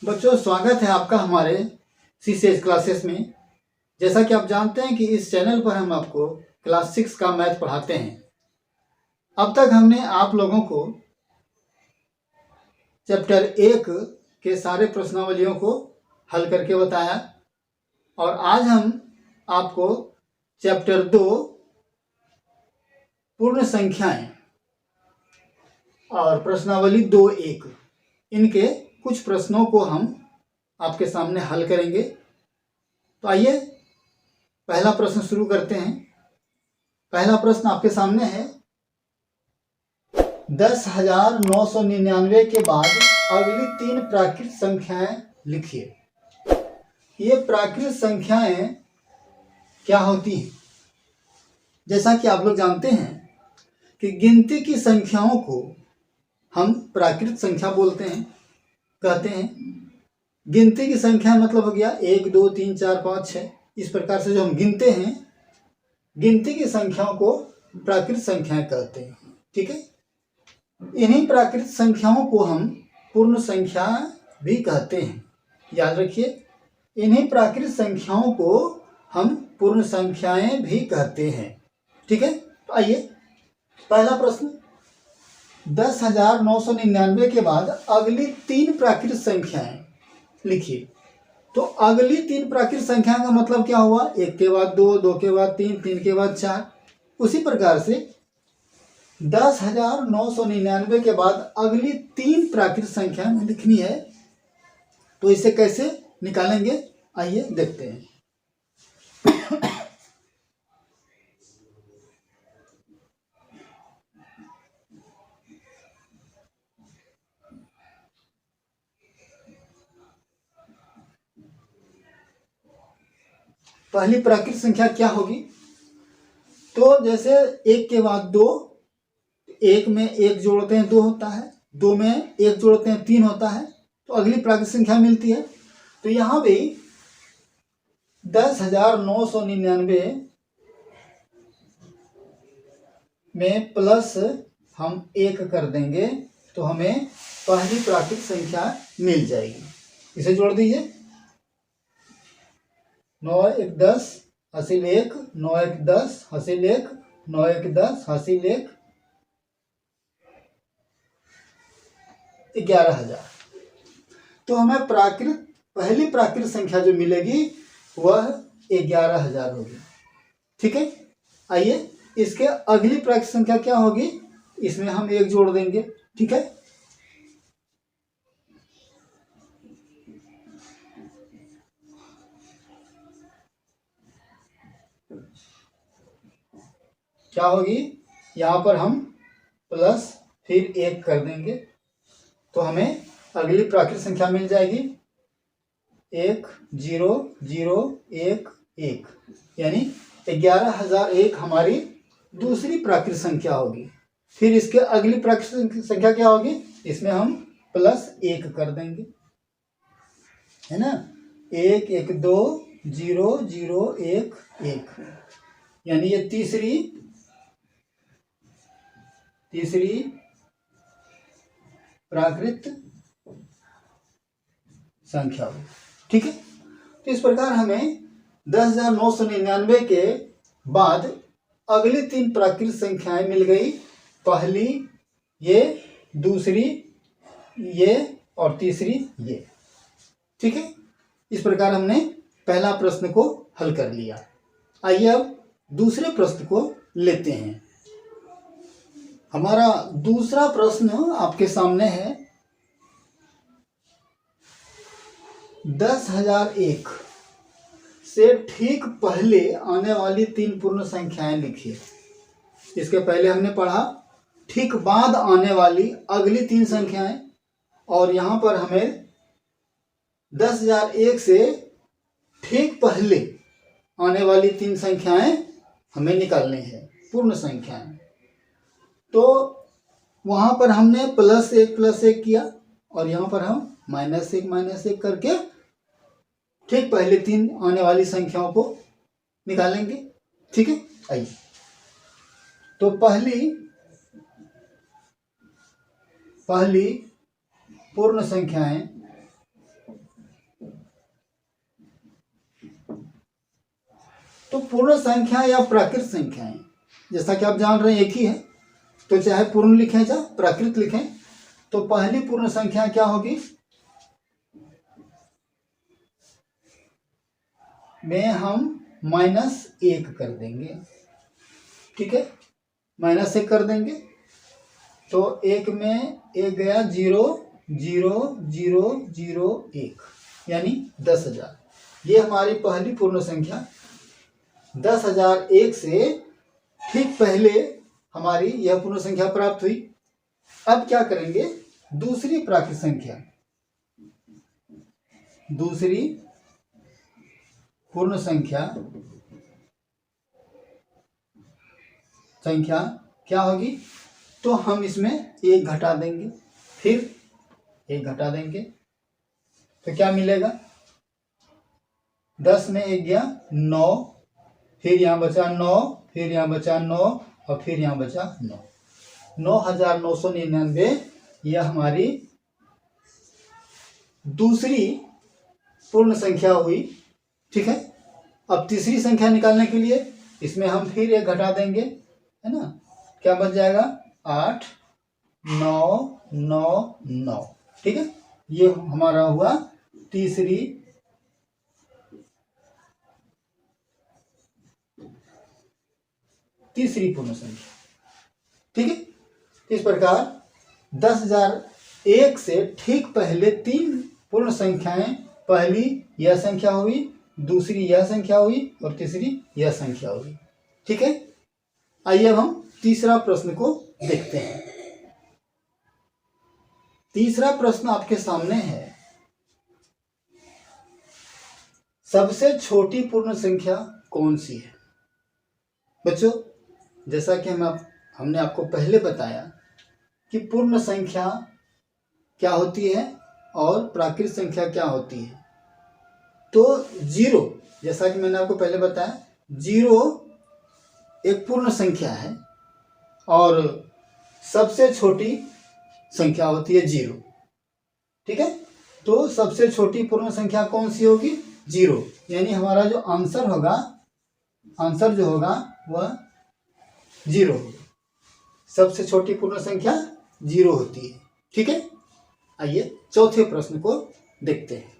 बच्चों, स्वागत है आपका हमारे सीसीएस क्लासेस में। जैसा कि आप जानते हैं कि इस चैनल पर हम आपको क्लास 6 का मैथ पढ़ाते हैं। अब तक हमने आप लोगों को चैप्टर 1 के सारे प्रश्नावलियों को हल करके बताया और आज हम आपको चैप्टर 2 पूर्ण संख्याएं और प्रश्नावली 2.1 इनके कुछ प्रश्नों को हम आपके सामने हल करेंगे। तो आइए पहला प्रश्न शुरू करते हैं। पहला प्रश्न आपके सामने है, 10,999 के बाद अगली 3 प्राकृत संख्याएं लिखिए। ये प्राकृत संख्याएं क्या होती हैं? जैसा कि आप लोग जानते हैं कि गिनती की संख्याओं को हम प्राकृत संख्या बोलते हैं, कहते हैं। गिनती की संख्या मतलब हो गया 1 2 3 4 5 6, इस प्रकार से जो हम गिनते हैं, गिनती की संख्याओं को प्राकृत संख्याएं कहते हैं। ठीक है, इन्हीं प्राकृत संख्याओं को हम पूर्ण संख्या भी कहते हैं। याद रखिए, इन्हीं प्राकृत संख्याओं को हम पूर्ण संख्याएं भी कहते हैं। ठीक है, तो आइए पहला प्रश्न, 10,999 के बाद अगली 3 प्राकृत संख्याएं लिखिए। तो अगली 3 प्राकृत संख्या का मतलब क्या हुआ? 1 के बाद 2, 2 के बाद 3, 3 के बाद 4। उसी प्रकार से 10,999 के बाद अगली 3 प्राकृत संख्या में लिखनी है। तो इसे कैसे निकालेंगे, आइए देखते हैं। पहली प्राकृत संख्या क्या होगी? तो जैसे 1 के बाद 2, 1 में 1 जोड़ते हैं 2 होता है, 2 में 1 जोड़ते हैं 3 होता है, तो अगली प्राकृत संख्या मिलती है। तो यहाँ भी 10,999 में प्लस हम 1 कर देंगे तो हमें पहली प्राकृत संख्या मिल जाएगी। इसे जोड़ दीजिए, 9 1 10 हासिल 1, 9 1 10 हासिल 1, 9 1 10 हासिल 1, 11,000। तो हमें पहली प्राकृत संख्या जो मिलेगी वह 11,000 होगी। ठीक है, आइए इसके अगली प्राकृत संख्या क्या होगी, इसमें हम 1 जोड़ देंगे। ठीक है, क्या होगी, यहाँ पर हम प्लस फिर 1 कर देंगे तो हमें अगली प्राकृत संख्या मिल जाएगी 1 0 0 1 1, यानी 11,001 हमारी दूसरी प्राकृत संख्या होगी। फिर इसके अगली प्राकृत संख्या क्या होगी, इसमें हम प्लस 1 कर देंगे, है ना। 1 1 2 0 0 1 1, यानी ये तीसरी प्राकृत संख्या होगी। ठीक है, तो इस प्रकार हमें 10,999 के बाद अगली 3 प्राकृत संख्याएं मिल गई। पहली ये, दूसरी ये और तीसरी ये। ठीक है, इस प्रकार हमने पहला प्रश्न को हल कर लिया। आइए अब दूसरे प्रश्न को लेते हैं। हमारा दूसरा प्रश्न आपके सामने है, 10,001 से ठीक पहले आने वाली 3 पूर्ण संख्याएं लिखिए। इसके पहले हमने पढ़ा ठीक बाद आने वाली अगली 3 संख्याएं, और यहाँ पर हमें 10,001 से ठीक पहले आने वाली 3 संख्याएं हमें निकालनी है, पूर्ण संख्याएं। तो वहाँ पर हमने +1 किया और यहाँ पर हम -1 करके ठीक पहले 3 आने वाली संख्याओं को निकालेंगे। ठीक है, आइए तो पहली पूर्ण संख्याएं तो पूर्ण संख्या या प्राकृत संख्याएं, जैसा कि आप जान रहे हैं एक ही है, तो चाहे पूर्ण लिखें चाहे प्राकृत लिखें, तो पहली पूर्ण संख्या क्या होगी, में हम -1 कर देंगे। ठीक है, -1 कर देंगे तो 1 में 1 गया, 0 0 0 0 1, यानी 10,000। ये हमारी पहली पूर्ण संख्या 10,001 से ठीक पहले हमारी यह पूर्ण संख्या प्राप्त हुई। अब क्या करेंगे, दूसरी प्राकृत संख्या, दूसरी पूर्ण संख्या क्या होगी, तो हम इसमें 1 घटा देंगे, फिर 1 घटा देंगे, तो क्या मिलेगा, 10 में 1 गया 9, फिर यहाँ बचा 9, फिर यहाँ बचा 9 और फिर यहाँ बचा 9, 9,999 यह हमारी दूसरी पूर्ण संख्या हुई। ठीक है, अब तीसरी संख्या निकालने के लिए इसमें हम फिर 1 घटा देंगे, है ना, क्या बच जाएगा, 8 9 9 9। ठीक है, ये हमारा हुआ तीसरी पूर्ण संख्या। ठीक है, इस प्रकार 10,001 से ठीक पहले 3 पूर्ण संख्याएं, पहली यह संख्या हुई, दूसरी यह संख्या हुई और तीसरी यह संख्या हुई। ठीक है, आइए अब हम तीसरा प्रश्न को देखते हैं। तीसरा प्रश्न आपके सामने है, सबसे छोटी पूर्ण संख्या कौन सी है। बच्चों, जैसा कि हमने आपको पहले बताया कि पूर्ण संख्या क्या होती है और प्राकृत संख्या क्या होती है, तो 0, जैसा कि मैंने आपको पहले बताया, 0 एक पूर्ण संख्या है और सबसे छोटी संख्या होती है 0। ठीक है, तो सबसे छोटी पूर्ण संख्या कौन सी होगी, 0, यानी हमारा जो आंसर होगा, आंसर जो होगा वह 0 होगा। सबसे छोटी पूर्ण संख्या 0 होती है। ठीक है, आइए चौथे प्रश्न को देखते हैं।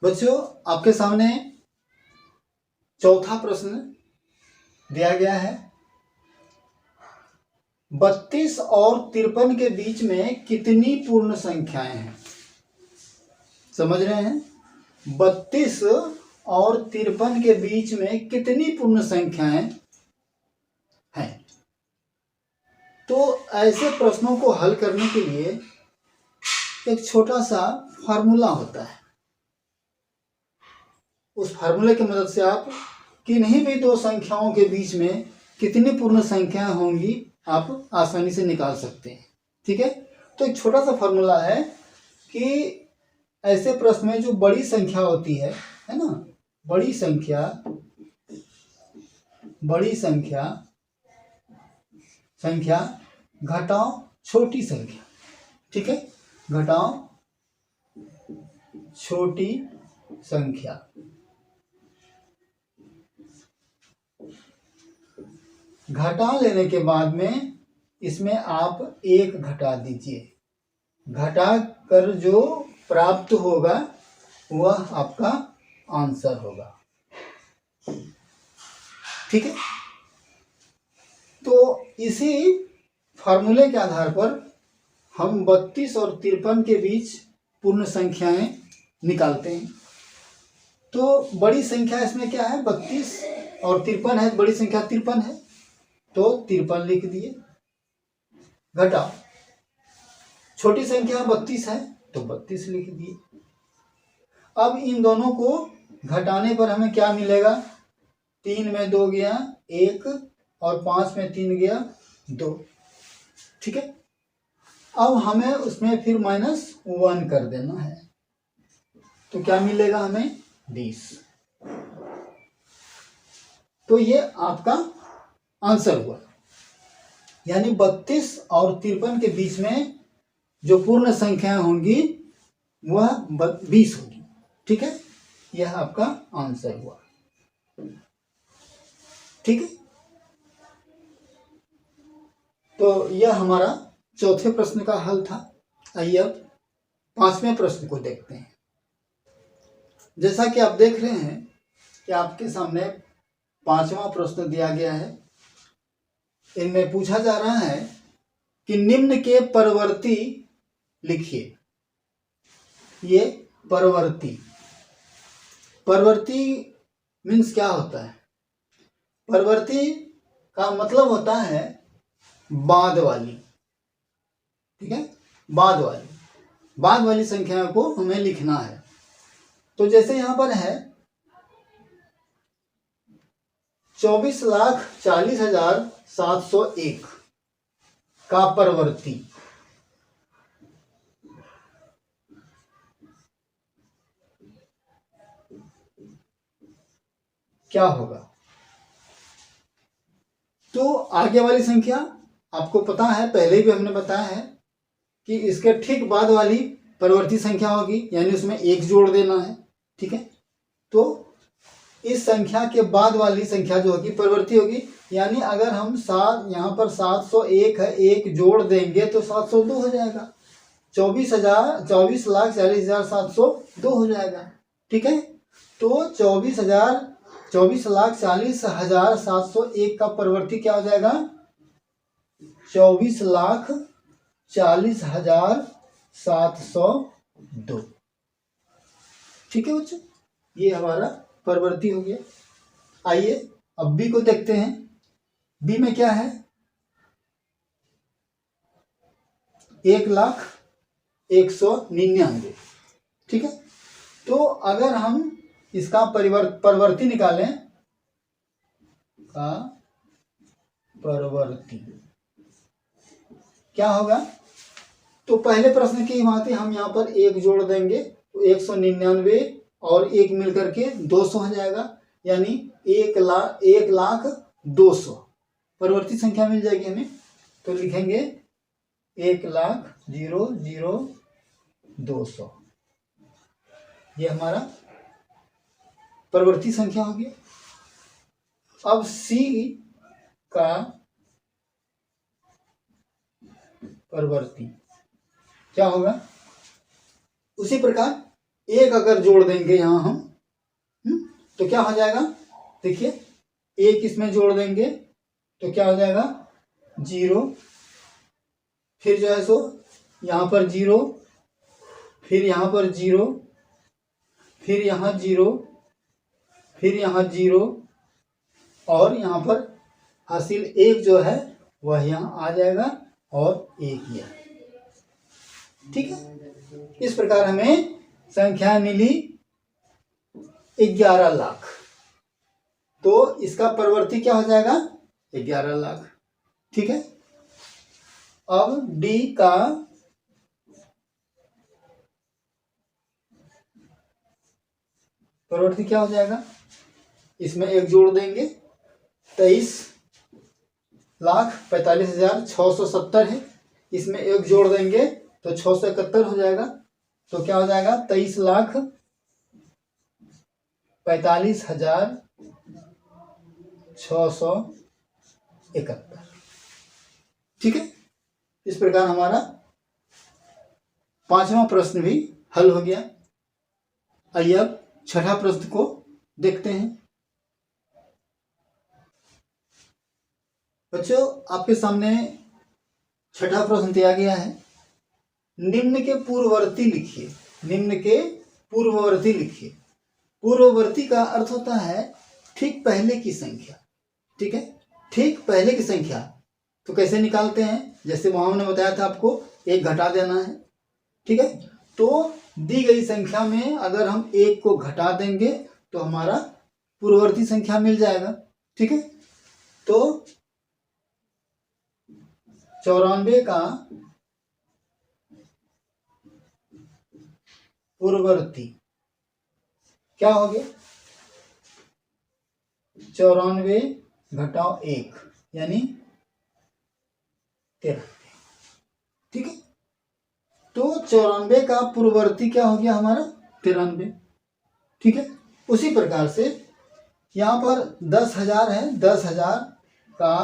बच्चों, आपके सामने चौथा प्रश्न दिया गया है, 32 और 53 के बीच में कितनी पूर्ण संख्याएं हैं। समझ रहे हैं, 32 और 53 के बीच में कितनी पूर्ण संख्याएं हैं। तो ऐसे प्रश्नों को हल करने के लिए एक छोटा सा फार्मूला होता है। उस फार्मूले की मदद से आप किन्हीं भी दो संख्याओं के बीच में कितनी पूर्ण संख्याएं होंगी आप आसानी से निकाल सकते हैं। ठीक है, तो एक छोटा सा फार्मूला है कि ऐसे प्रश्न में जो बड़ी संख्या होती है ना, बड़ी संख्या घटाओ छोटी संख्या। ठीक है, घटाओ छोटी संख्या। घटा लेने के बाद में इसमें आप 1 घटा दीजिए, घटा कर जो प्राप्त होगा वह आपका आंसर होगा। ठीक है, तो इसी फार्मूले के आधार पर हम 32 और 53 के बीच पूर्ण संख्याएं निकालते हैं। तो बड़ी संख्या इसमें क्या है, 32 और 53 है, बड़ी संख्या 53 है, तो 53 लिख दिए। घटाओ छोटी संख्या 32 है, तो 32 लिख दिए। अब इन दोनों को घटाने पर हमें क्या मिलेगा, 3 में 2 गया 1 और 5 में 3 गया 2। ठीक है, अब हमें उसमें फिर -1 कर देना है, तो क्या मिलेगा हमें 20। तो ये आपका आंसर हुआ, यानी 32 और 53 के बीच में जो पूर्ण संख्याएं होंगी वह 20 होगी। ठीक है, यह आपका आंसर हुआ। ठीक है। तो यह हमारा चौथे प्रश्न का हल था। आइए अब पांचवें प्रश्न को देखते हैं। जैसा कि आप देख रहे हैं कि आपके सामने पांचवा प्रश्न दिया गया है। इनमें पूछा जा रहा है कि निम्न के परवर्ती लिखिए। ये परवर्ती मीन्स क्या होता है? परवर्ती का मतलब होता है बाद वाली, ठीक है, बाद वाली संख्या को हमें लिखना है। तो जैसे यहां पर है 24,40,701 का परवर्ती क्या होगा? तो आगे वाली संख्या आपको पता है, पहले भी हमने बताया है कि इसके ठीक बाद वाली परवर्ती संख्या होगी, यानी उसमें एक जोड़ देना है, ठीक है। तो इस संख्या के बाद वाली संख्या जो होगी परवर्ती होगी, यानी अगर हम यहाँ पर 701 है, एक जोड़ देंगे तो 702 हो जाएगा। 24,40,702 हो जाएगा, ठीक है। तो 24,40,701 का परवर्ती क्या हो जाएगा? 24,40,702, ठीक है बच्चों। ये हमारा परवर्ती हो गया। आइए अब बी को देखते हैं। बी में क्या है? 1,01,99, ठीक है। तो अगर हम इसका परवर्ती निकालें, का परवर्ती क्या होगा? तो पहले प्रश्न की भांति हम यहाँ पर एक जोड़ देंगे तो 199 और एक मिलकर के 200 हो जाएगा, यानी 1,02,00,000 परवर्ती संख्या मिल जाएगी हमें। तो लिखेंगे 1,00,00200, ये हमारा परवर्ती संख्या होगी। अब सी का परवर्ती क्या होगा? उसी प्रकार एक अगर जोड़ देंगे यहां हम, तो क्या हो जाएगा? देखिए, एक इसमें जोड़ देंगे तो क्या हो जाएगा? 0, फिर जो है सो यहां पर 0, फिर यहां पर 0, फिर यहां 0, फिर यहां 0, और यहां पर हासिल एक जो है वह यहां आ जाएगा और एक यह, ठीक है। इस प्रकार हमें संख्या मिली 11 लाख। तो इसका परवर्ती क्या हो जाएगा? 11 लाख, ठीक है। अब डी का परवर्ती क्या हो जाएगा? इसमें एक जोड़ देंगे, 23,45,670 है, इसमें एक जोड़ देंगे तो 671 हो जाएगा। तो क्या हो जाएगा? 23,45,671, ठीक है। इस प्रकार हमारा पांचवा प्रश्न भी हल हो गया। आइए अब छठा प्रश्न को देखते हैं। बच्चों, आपके सामने छठा प्रश्न दिया गया है। निम्न के पूर्ववर्ती लिखिए। निम्न के पूर्ववर्ती लिखिए। पूर्ववर्ती का अर्थ होता है ठीक पहले की संख्या, ठीक है। ठीक पहले की संख्या तो कैसे निकालते हैं? जैसे वहां हमने बताया था आपको, एक घटा देना है, ठीक है। तो दी गई संख्या में अगर हम एक को घटा देंगे तो हमारा पूर्ववर्ती संख्या मिल जाएगा, ठीक है। तो 94 का पूर्ववर्ती क्या हो गया? 94 घटाओ 1 यानी 93, ठीक है। तो 94 का पूर्ववर्ती क्या हो गया? हमारा 93, ठीक है। उसी प्रकार से यहाँ पर 10,000 है, 10,000 का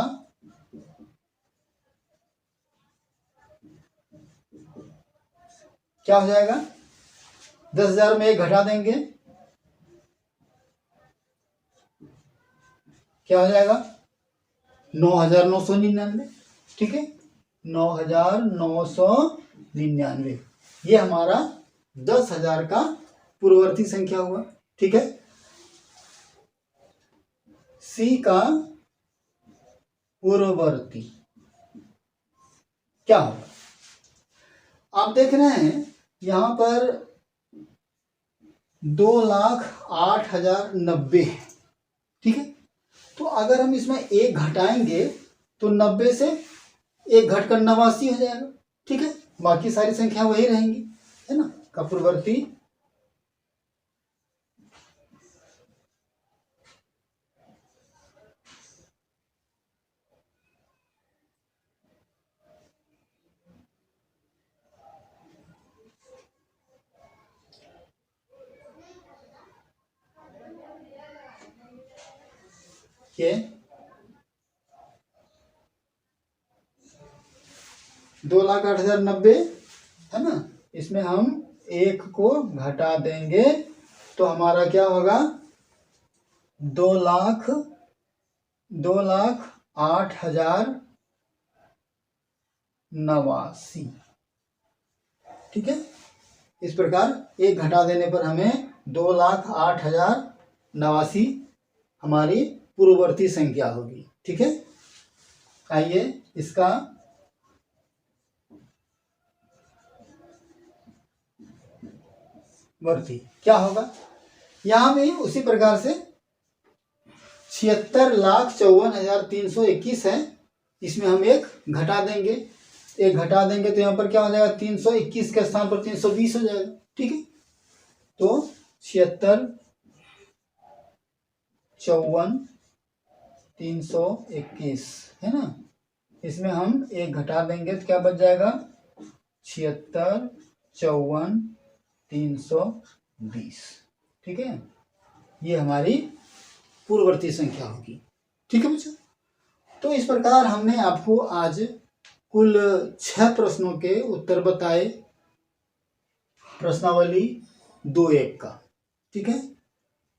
क्या हो जाएगा, 10,000 में एक घटा देंगे, क्या हो जाएगा 9,999। ठीक है, 9,999 ये हमारा 10,000 का पूर्ववर्ती संख्या हुआ। ठीक है, सी का पूर्ववर्ती क्या होगा, आप देख रहे हैं यहां पर 2,08,090 है। ठीक है, तो अगर हम इसमें एक घटाएंगे तो 90 से एक घटकर 89 हो जाएगा। ठीक है, बाकी सारी संख्या वही रहेंगी, है ना, का पूर्ववर्ती के 2,08,090 है ना, इसमें हम एक को घटा देंगे तो हमारा क्या होगा 2,08,089। ठीक है, इस प्रकार एक घटा देने पर हमें 2,08,089 हमारी पूर्ववर्ती संख्या होगी। ठीक है, आइए इसका वर्ती क्या होगा, यहां भी उसी प्रकार से 76,54,321 है, इसमें हम एक घटा देंगे, एक घटा देंगे तो यहाँ पर क्या हो जाएगा 321 के स्थान पर 320 हो जाएगा। ठीक है, तो 76,54,321 है ना, इसमें हम एक घटा देंगे तो क्या बच जाएगा 76,54,320। ठीक है, ये हमारी पूर्ववर्ती संख्या होगी। ठीक है बच्चों, तो इस प्रकार हमने आपको आज कुल 6 प्रश्नों के उत्तर बताए, प्रश्नावली 2-1 का। ठीक है,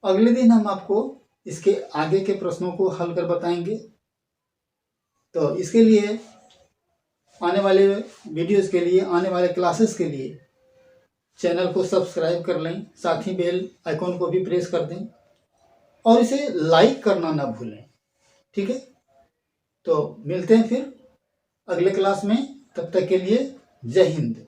अगले दिन हम आपको इसके आगे के प्रश्नों को हल कर बताएंगे। तो इसके लिए आने वाले वीडियोस के लिए, आने वाले क्लासेस के लिए चैनल को सब्सक्राइब कर लें, साथ ही बेल आइकॉन को भी प्रेस कर दें और इसे लाइक करना ना भूलें। ठीक है, तो मिलते हैं फिर अगले क्लास में, तब तक के लिए जय हिंद।